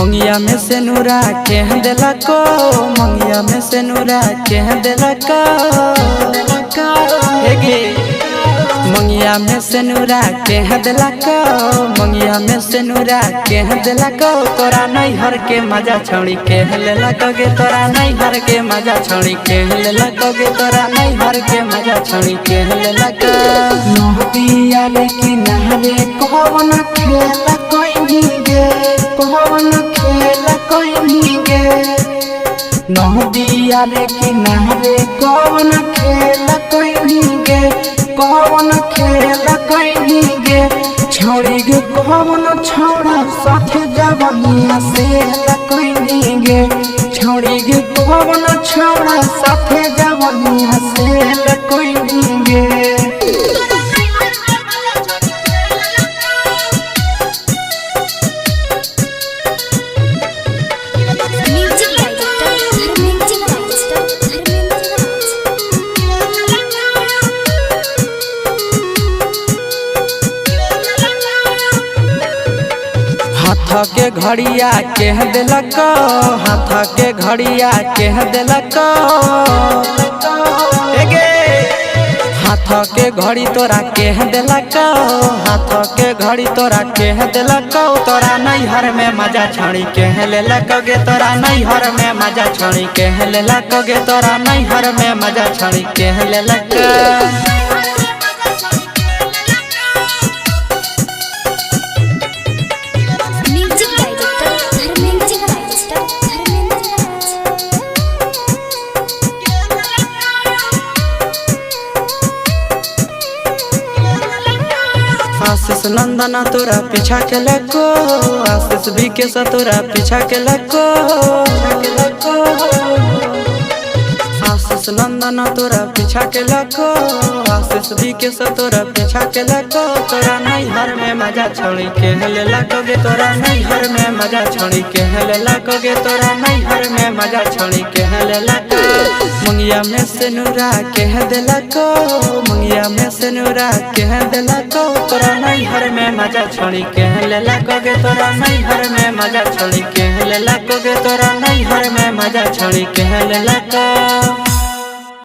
मंगिया में से नूरा के दिला को, मंगिया में से नूरा के दिला को, मंगिया में से नूरा के दिला को, मंगिया में से नूरा के दिला को। तोरा नहीं हर के मजा छोड़ी के ले लगोगे, तोरा नहीं हर के मजा छोड़ी के ले लगोगे, तोरा नहीं हर के मजा छोड़ी के ले लगो। नहबिया लेकिन नहरे कौन खेल कोई गे, कौन खेल कोई गे। नहबिया लेकिन नहरे कौन खेल कोई गे, कौन खेल कोई गे। छोड़ी गे कौन छोड़ा साथ जवनिया से कोई गे, छोड़ी गे कौन छोड़ा साथ जवनिया से कोई गे। हाथ के घड़िया के दिलक, हाथ के घड़िया के दिलक, हाथ के घड़ी तोरा के दिलक, हाथ के घड़ी तोरा के दिलक। तोरा नहीं हर में मजा छोड़ी के ले लगोगे, तोरा नहीं हर में मजा छोड़ी के ले लगोगे, तोरा नहीं हर में मजा छोड़ी के ले लग। आशीष नंदना तोरा पीछा के लगो, आशीष भी के सा तोरा पीछा के लगो, आशीष नंदना तोरा पीछा के लगो, आशीष भी के सा तोरा पीछा के लगो। तोरा नहीं हर में मजा छोड़ी के ले लगोगे, तोरा नहीं हर में मजा छोड़ी के ले लगोगे, तोरा नहीं हर में मजा छोड़ी के ले लगो। मंगिया में से नूरा के दिला को, मंगिया में से नूरा के दिला को। तोरा नहीं हर में मजा छोड़ी के ले लगोगे, तोरा नहीं हर में मजा छोड़ी के ले लगोगे, तोरा नहीं हर में मजा छोड़ी के ले लगो।